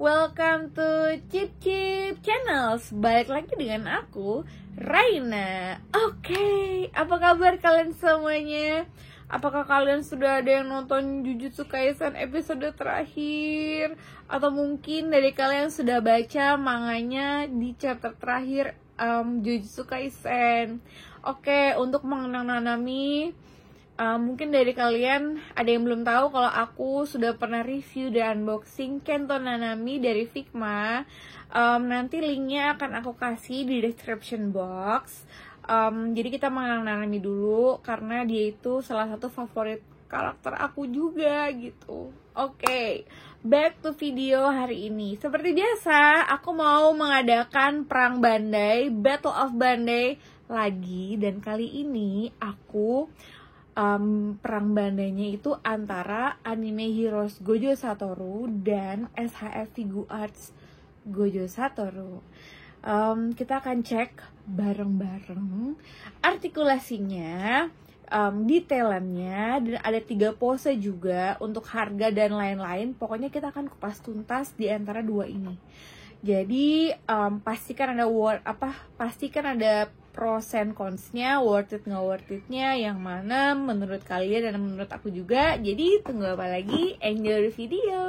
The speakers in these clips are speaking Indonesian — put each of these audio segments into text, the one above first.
Welcome to Chip Chip Channels. Balik lagi dengan aku, Raina. Oke, apa kabar kalian semuanya? Apakah kalian sudah ada yang nonton Jujutsu Kaisen episode terakhir? Atau mungkin dari kalian sudah baca manganya di chapter terakhir Jujutsu Kaisen? Oke, untuk mengenang Nanami, mungkin dari kalian ada yang belum tahu kalau aku sudah pernah review dan unboxing Kento Nanami dari Figma. Nanti linknya akan aku kasih di description box. Jadi kita mengenang Nanami dulu karena dia itu salah satu favorit karakter aku juga gitu. Oke, back to video hari ini. Seperti biasa, aku mau mengadakan perang Bandai, Battle of Bandai lagi. Dan kali ini aku perang bandainya itu antara Anime Heroes Gojo Satoru dan SHF Figuarts Gojo Satoru. Kita akan cek bareng-bareng artikulasinya, detailannya, dan ada 3 pose juga untuk harga dan lain-lain. Pokoknya kita akan kupas tuntas di antara 2 ini. Jadi pastikan ada pros and cons-nya, worth it nggak worth it-nya, yang mana menurut kalian dan menurut aku juga. Jadi tunggu apa lagi, enjoy the video.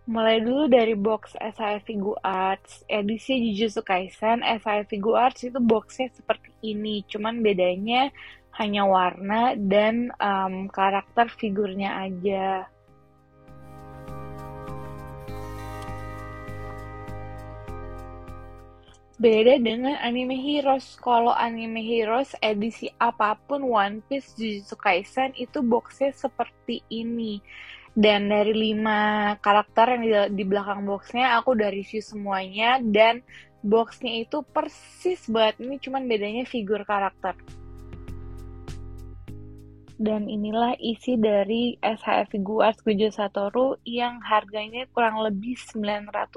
Mulai dulu dari box SHF Figuarts edisi Jujutsu Kaisen. SHF Figuarts itu boxnya seperti ini, cuman bedanya hanya warna dan karakter figurnya aja. Beda dengan Anime Heroes. Kalau Anime Heroes edisi apapun One Piece, Jujutsu Kaisen itu boxnya seperti ini. Dan dari 5 karakter yang di belakang boxnya aku udah review semuanya. Dan boxnya itu persis banget. Ini cuman bedanya figur karakter. Dan inilah isi dari SHF Figuarts Gojo Satoru yang harganya kurang lebih 900.000.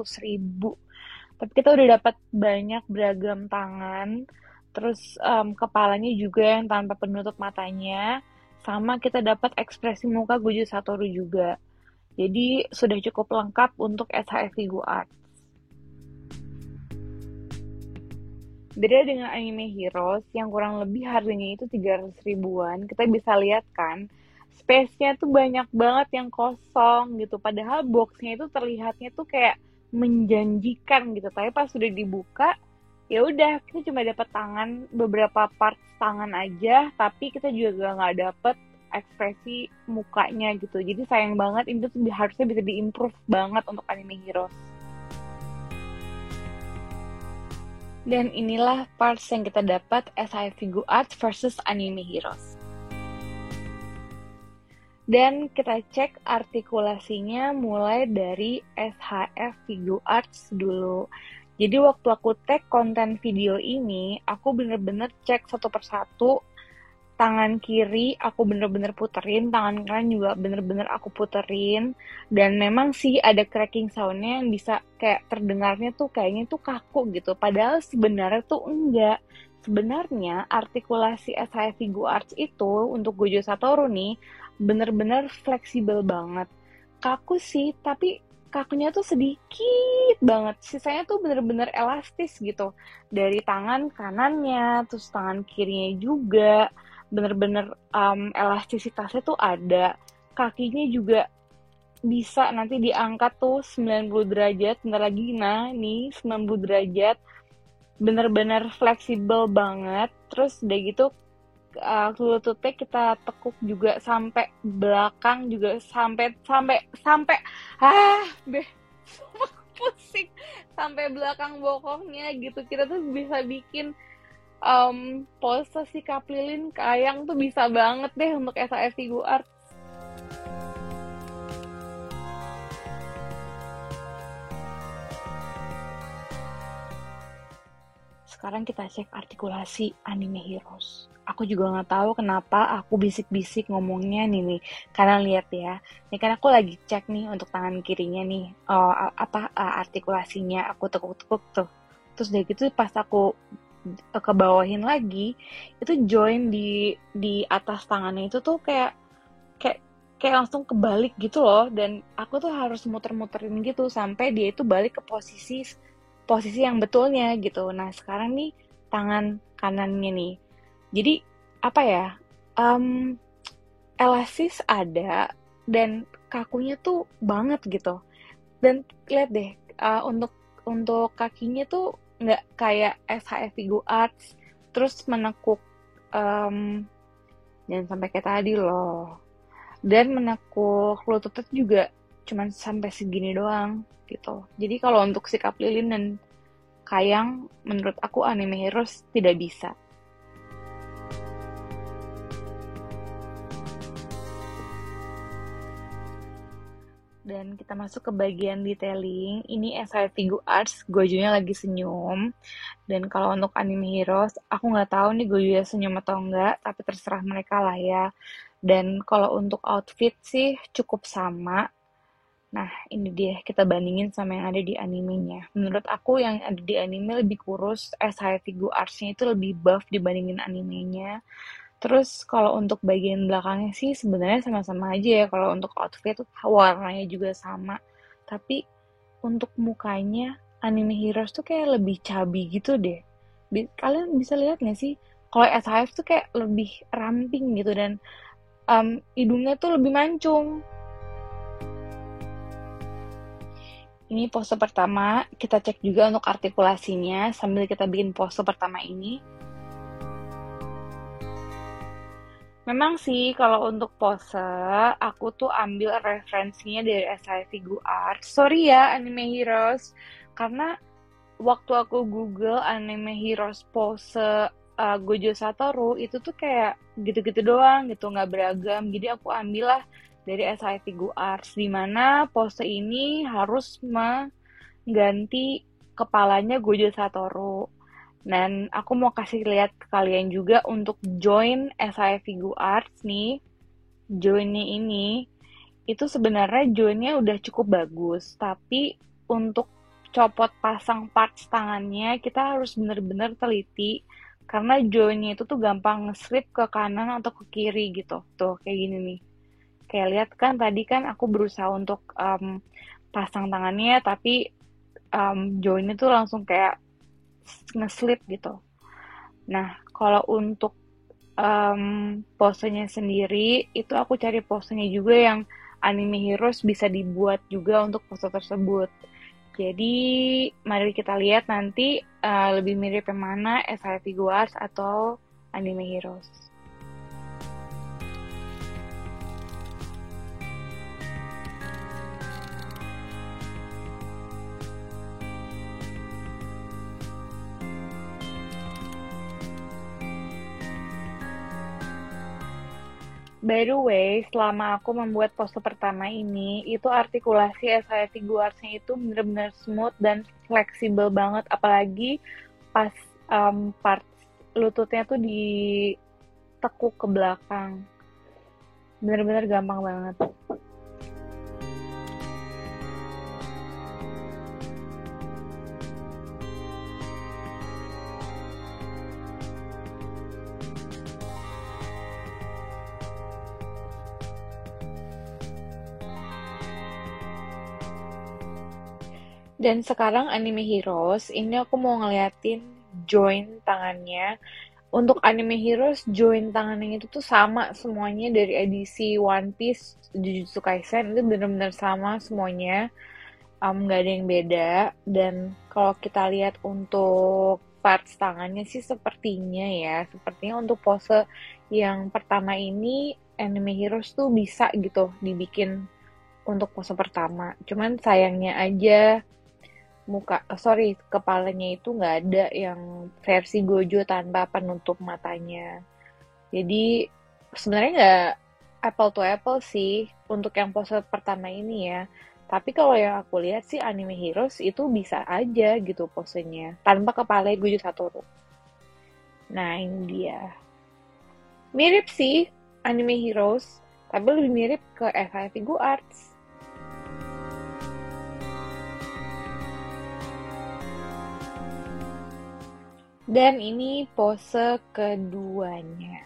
Tapi kita udah dapat banyak beragam tangan. Terus kepalanya juga yang tanpa penutup matanya. Sama kita dapat ekspresi muka Gojo Satoru juga. Jadi sudah cukup lengkap untuk SHF Figuarts. Beda dengan Anime Heroes yang kurang lebih harganya itu 300 ribuan. Kita bisa lihat kan, space-nya tuh banyak banget yang kosong gitu. Padahal box-nya itu terlihatnya tuh kayak menjanjikan gitu. Tapi pas sudah dibuka, ya udah kita cuma dapat beberapa part tangan aja, tapi kita juga nggak dapet ekspresi mukanya gitu. Jadi sayang banget, itu tuh harusnya bisa diimprove banget untuk Anime Heroes. Dan inilah parts yang kita dapat SHF Figuarts versus Anime Heroes. Dan kita cek artikulasinya mulai dari SHF Figuarts dulu. Jadi waktu aku tag konten video ini, aku bener-bener cek satu persatu. Tangan kiri aku bener-bener puterin, tangan kanan juga bener-bener aku puterin. Dan memang sih ada cracking soundnya yang bisa kayak terdengarnya tuh kayaknya tuh kaku gitu. Padahal sebenarnya tuh enggak. Sebenarnya artikulasi SHF Figuarts itu untuk Gojo Satoru nih bener-bener fleksibel banget. Kaku sih, tapi kakunya tuh sedikit banget. Sisanya tuh bener-bener elastis gitu. Dari tangan kanannya, terus tangan kirinya juga bener-bener elastisitasnya tuh ada. Kakinya juga bisa nanti diangkat tuh 90 derajat. Bentar lagi, nah nih 90 derajat. Bener-bener fleksibel banget. Terus udah gitu lututnya kita tekuk juga sampai belakang juga sampai pusing sampai belakang bokongnya gitu. Kita tuh bisa bikin pose sikap lilin kayang tuh bisa banget deh untuk SHF Figuarts. sekarang kita cek artikulasi anime heroes. Aku juga nggak tahu kenapa aku bisik-bisik ngomongnya nih. Karena lihat ya, ini kan aku lagi cek nih untuk tangan kirinya nih, artikulasinya aku tekuk-tekuk tuh. Terus dari gitu pas aku ke bawahin lagi, itu join di atas tangannya itu tuh kayak kayak kayak langsung kebalik gitu loh, dan aku tuh harus muter-muterin gitu sampai dia itu balik ke posisi posisi yang betulnya gitu. Nah sekarang nih tangan kanannya nih, jadi apa ya, em, elastis ada dan kakunya tuh banget gitu. Dan lihat deh, untuk kakinya tuh nggak kayak SHF Figu Arts terus menekuk, em, jangan sampai kayak tadi loh, dan menekuk lututnya juga cuman sampai segini doang gitu. Jadi kalau untuk sikap lilin dan kayang, menurut aku anime heroes tidak bisa. Dan kita masuk ke bagian detailing. Ini SI Figu Arts, Gojonya lagi senyum. Dan kalau untuk anime heroes, aku nggak tahu nih Gojonya senyum atau enggak, tapi terserah mereka lah ya. Dan kalau untuk outfit sih cukup sama. Nah, ini dia kita bandingin sama yang ada di animenya. Menurut aku yang ada di anime lebih kurus, SI Figu Arts-nya itu lebih buff dibandingin animenya. Terus kalau untuk bagian belakangnya sih sebenarnya sama-sama aja ya. Kalau untuk outfit warnanya juga sama. Tapi untuk mukanya anime heroes tuh kayak lebih chubby gitu deh. Kalian bisa lihat nggak sih? Kalau SHF tuh kayak lebih ramping gitu dan hidungnya tuh lebih mancung. Ini pose pertama, kita cek juga untuk artikulasinya sambil kita bikin pose pertama ini. Memang sih kalau untuk pose, aku tuh ambil referensinya dari SI Figu Art. Sorry ya Anime Heroes, karena waktu aku Google Anime Heroes pose Gojo Satoru, itu tuh kayak gitu-gitu doang gitu, nggak beragam. Jadi aku ambil lah dari SI Figu Arts, dimana pose ini harus mengganti kepalanya Gojo Satoru. Dan aku mau kasih lihat ke kalian juga untuk join SI Figu Arts nih. Joinnya ini, itu sebenarnya joinnya udah cukup bagus. Tapi untuk copot pasang parts tangannya, kita harus bener-bener teliti. Karena joinnya itu tuh gampang nge-slip ke kanan atau ke kiri gitu. Tuh, kayak gini nih. Kayak lihat kan tadi kan aku berusaha untuk pasang tangannya, tapi joinnya tuh langsung kayak nge-slip gitu. Nah, kalau untuk posenya sendiri, itu aku cari posenya juga yang anime heroes bisa dibuat juga untuk pose tersebut. Jadi, mari kita lihat nanti lebih mirip yang mana, SI Figu Arts atau anime heroes. By the way, selama aku membuat pose pertama ini, itu artikulasi SI Figu Arts-nya itu benar-benar smooth dan fleksibel banget. Apalagi pas part lututnya tuh ditekuk ke belakang. Benar-benar gampang banget. Dan sekarang anime heroes, ini aku mau ngeliatin join tangannya. Untuk anime heroes, join tangannya itu tuh sama semuanya dari edisi One Piece, Jujutsu Kaisen, itu benar-benar sama semuanya. Nggak ada yang beda. Dan kalau kita lihat untuk parts tangannya sih sepertinya untuk pose yang pertama ini, anime heroes tuh bisa gitu dibikin untuk pose pertama. Cuman sayangnya aja kepalanya itu nggak ada yang versi Gojo tanpa penutup matanya. Jadi sebenarnya nggak apple to apple sih untuk yang pose pertama ini ya. Tapi kalau yang aku lihat sih anime heroes itu bisa aja gitu posenya tanpa kepala Gojo Satoru. Nah, ini dia. Mirip sih anime heroes, tapi lebih mirip ke SH Figure Arts. Dan ini pose keduanya.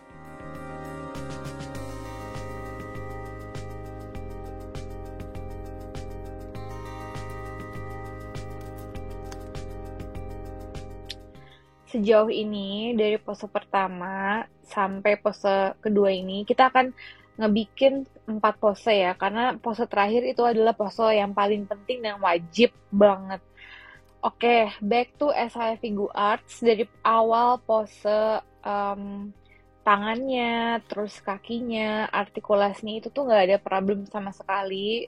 Sejauh ini dari pose pertama sampai pose kedua ini kita akan ngebikin 4 pose ya, karena pose terakhir itu adalah pose yang paling penting dan wajib banget. Oke, back to SH Figure Arts. Dari awal pose tangannya, terus kakinya, artikulasinya itu tuh nggak ada problem sama sekali.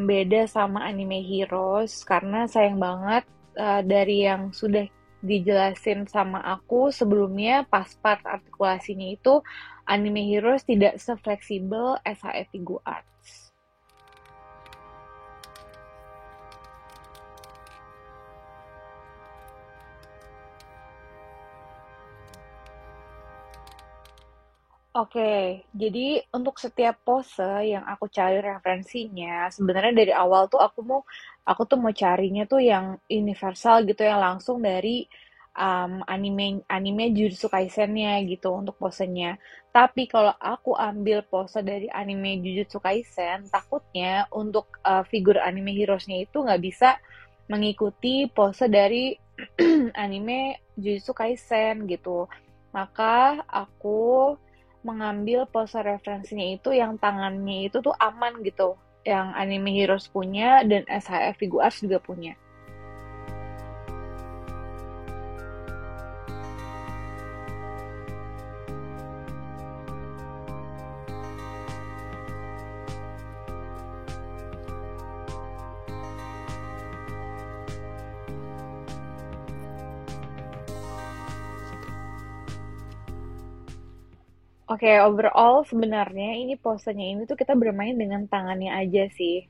Beda sama anime heroes, karena sayang banget dari yang sudah dijelasin sama aku sebelumnya pas part artikulasinya itu anime heroes tidak sefleksibel SH Figure Arts. Oke, jadi untuk setiap pose yang aku cari referensinya, sebenarnya dari awal tuh aku tuh mau carinya tuh yang universal gitu, yang langsung dari anime Jujutsu Kaisen-nya gitu untuk posenya. Tapi kalau aku ambil pose dari anime Jujutsu Kaisen, takutnya untuk figur anime heroes-nya itu nggak bisa mengikuti pose dari anime Jujutsu Kaisen gitu. Maka aku mengambil pose referensinya itu yang tangannya itu tuh aman gitu, yang anime heroes punya dan SHF Figure Arts juga punya. Oke, overall sebenarnya ini posenya ini tuh kita bermain dengan tangannya aja sih.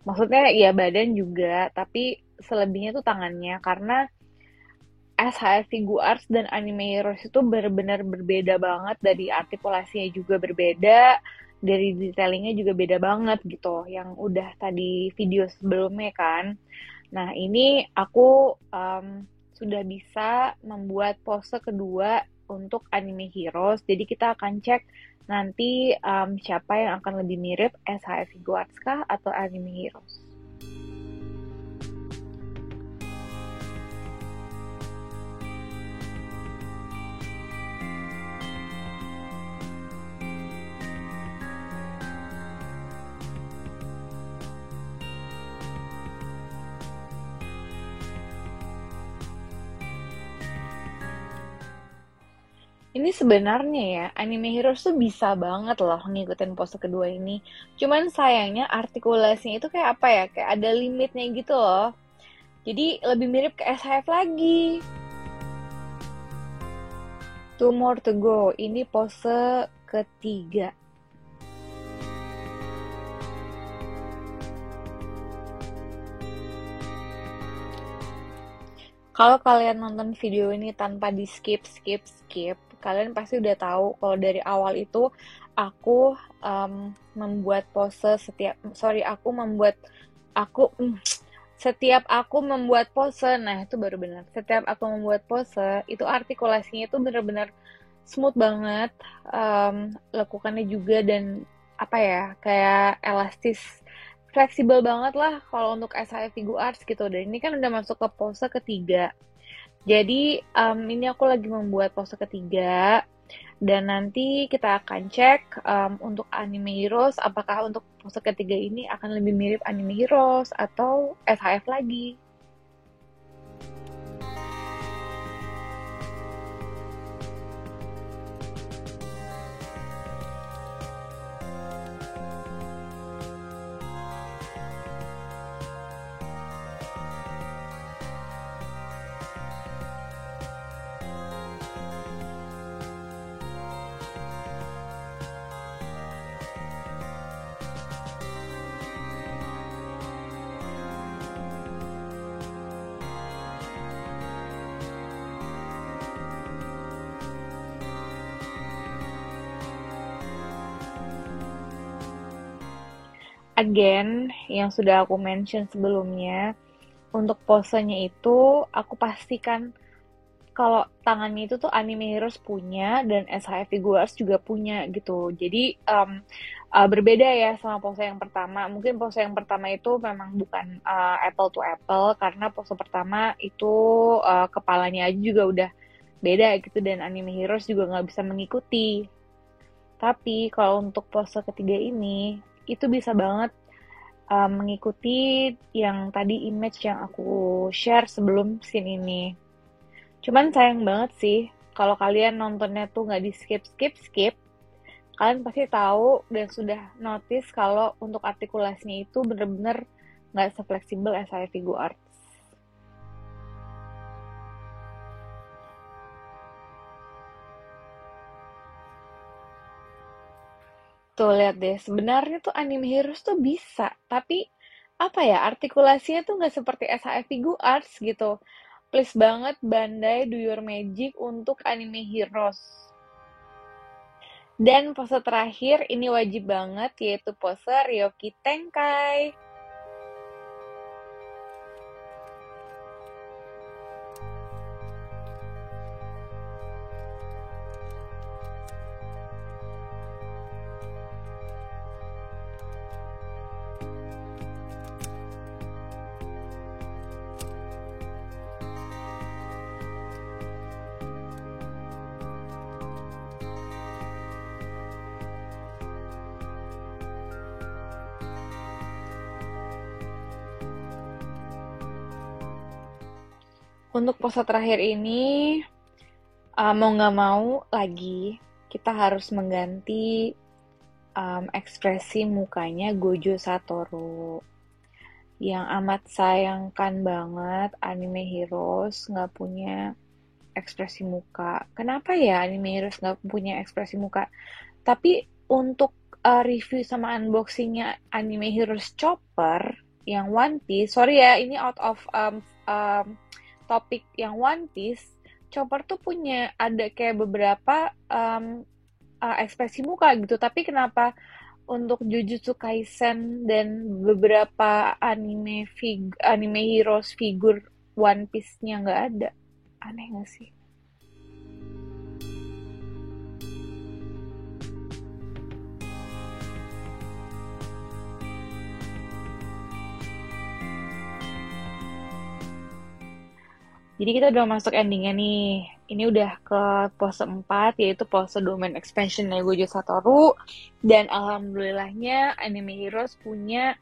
Maksudnya ya badan juga, tapi selebihnya tuh tangannya karena SHF Figure Arts dan Anime Heroes itu benar-benar berbeda banget, dari artikulasinya juga berbeda, dari detailingnya juga beda banget gitu, yang udah tadi video sebelumnya kan. Nah, ini aku sudah bisa membuat pose kedua untuk Anime Heroes, jadi kita akan cek nanti siapa yang akan lebih mirip SHF Figure Arts kah atau Anime Heroes. Ini sebenarnya ya, Anime Heroes tuh bisa banget loh ngikutin pose kedua ini. Cuman sayangnya artikulasinya itu kayak apa ya, kayak ada limitnya gitu loh. Jadi lebih mirip ke SHF lagi. Two more to go, ini pose ketiga. Kalau kalian nonton video ini tanpa di skip, kalian pasti udah tahu kalau dari awal itu aku membuat pose setiap aku membuat pose, nah itu baru benar. Setiap aku membuat pose, itu artikulasinya itu benar-benar smooth banget, lekukannya juga dan apa ya, kayak elastis, fleksibel banget lah kalau untuk SHF Figure Arts gitu. Dan ini kan udah masuk ke pose ketiga. Jadi ini aku lagi membuat pose ketiga. Dan nanti kita akan cek untuk Anime Heroes, apakah untuk pose ketiga ini akan lebih mirip Anime Heroes atau SHF lagi. again, yang sudah aku mention sebelumnya, untuk posenya itu aku pastikan kalau tangannya itu tuh Anime Heroes punya dan SHF Figuarts juga punya gitu. Jadi berbeda ya sama pose yang pertama. Mungkin pose yang pertama itu memang bukan apple to apple karena pose pertama itu kepalanya aja juga udah beda gitu dan Anime Heroes juga nggak bisa mengikuti. Tapi kalau untuk pose ketiga ini itu bisa banget mengikuti yang tadi image yang aku share sebelum scene ini. Cuman sayang banget sih kalau kalian nontonnya tuh nggak di skip, kalian pasti tahu dan sudah notice kalau untuk artikulasinya itu bener-bener nggak se-fleksibel SHF Figuarts. Tuh lihat deh, sebenarnya tuh Anime Heroes tuh bisa, tapi apa ya, artikulasinya tuh nggak seperti SHF Figuarts gitu. Please banget Bandai do your magic untuk Anime Heroes. Dan pose terakhir ini wajib banget, yaitu pose Ryoki Tenkai. Untuk pose terakhir ini, mau nggak mau lagi, kita harus mengganti ekspresi mukanya Gojo Satoru. Yang amat sayangkan banget Anime Heroes nggak punya ekspresi muka. Kenapa ya Anime Heroes nggak punya ekspresi muka? Tapi untuk review sama unboxingnya Anime Heroes Chopper yang One Piece, sorry ya ini out of topik yang One Piece, Chopper tuh punya ada kayak beberapa ekspresi muka gitu, tapi kenapa untuk Jujutsu Kaisen dan beberapa anime heroes figur One Piece-nya nggak ada? Aneh nggak sih? Jadi kita udah masuk endingnya nih. Ini udah ke pose 4, yaitu pose Domain Expansion Gojo Satoru. Dan alhamdulillahnya Anime Heroes punya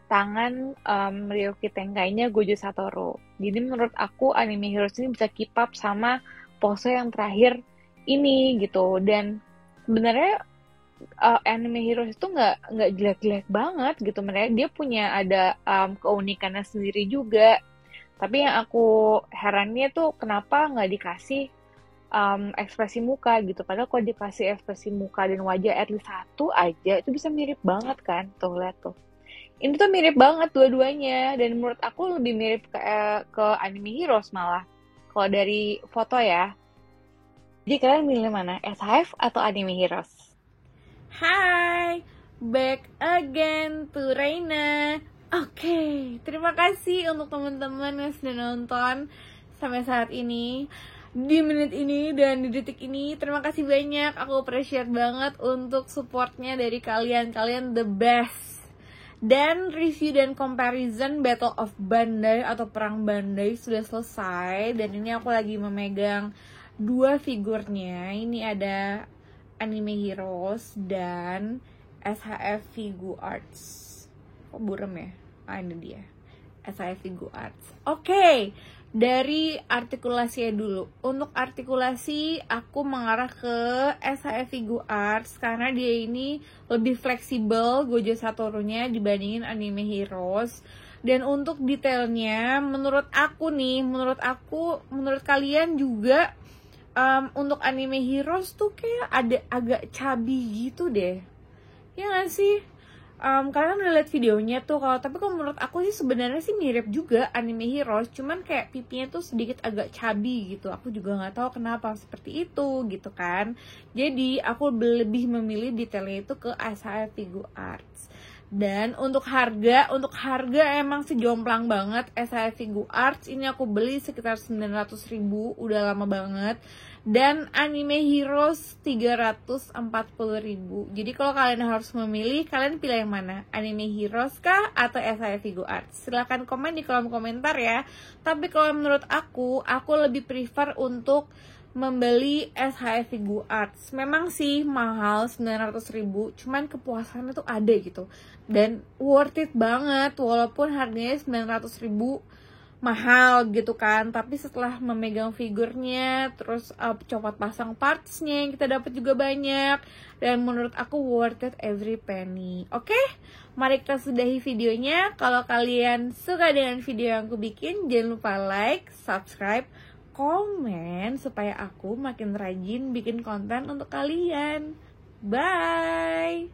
tangan Ryoki Tenkainya Gojo Satoru. Jadi menurut aku Anime Heroes ini bisa keep up sama pose yang terakhir ini gitu. Dan sebenarnya Anime Heroes itu nggak jelek-jelek banget gitu. Mereka dia punya ada keunikannya sendiri juga. Tapi yang aku herannya tuh kenapa nggak dikasih ekspresi muka gitu. Padahal kalau dikasih ekspresi muka dan wajah at least satu aja, itu bisa mirip banget kan. Tuh, lihat tuh. Ini tuh mirip banget dua-duanya. Dan menurut aku lebih mirip ke Anime Heroes malah. Kalau dari foto ya. Jadi kalian milih mana? SHF atau Anime Heroes? Hai, back again to Reina. Oke, terima kasih untuk teman-teman yang sudah nonton sampai saat ini, di menit ini dan di detik ini. Terima kasih banyak, aku appreciate banget untuk supportnya dari kalian the best. Dan review dan comparison Battle of Bandai atau Perang Bandai sudah selesai. Dan ini aku lagi memegang dua figurnya. Ini ada Anime Heroes dan SHF Figuarts. Kok burem ya? Ini dia, SHF Figuarts. Oke, dari artikulasinya dulu. Untuk artikulasi aku mengarah ke SHF Figuarts karena dia ini lebih fleksibel Gojo Satorunya dibandingin Anime Heroes. Dan untuk detailnya, menurut kalian juga untuk Anime Heroes tuh kayak ada agak chubby gitu deh. Ya nggak sih? Kalian udah lihat videonya tuh, tapi kalau menurut aku sih sebenarnya sih mirip juga Anime Heroes, cuman kayak pipinya tuh sedikit agak chubby gitu. Aku juga nggak tahu kenapa seperti itu gitu kan. Jadi aku lebih memilih detailnya itu ke SHF Figuarts. Dan untuk harga emang sejomplang banget. SHF Figuarts ini aku beli sekitar 900.000, udah lama banget. Dan Anime Heroes 340.000. Jadi kalau kalian harus memilih, kalian pilih yang mana? Anime Heroes kah atau SHF Figuarts? Silahkan komen di kolom komentar ya. Tapi kalau menurut aku lebih prefer untuk membeli SHF Figuarts. Memang sih mahal 900.000, cuman kepuasannya tuh ada gitu. Dan worth it banget walaupun harganya 900.000 mahal gitu kan. Tapi setelah memegang figurnya, terus copot pasang partsnya yang kita dapat juga banyak. Dan menurut aku worth it every penny. Oke? Mari kita sudahi videonya. Kalau kalian suka dengan video yang aku bikin, jangan lupa like, subscribe, komen supaya aku makin rajin bikin konten untuk kalian. Bye.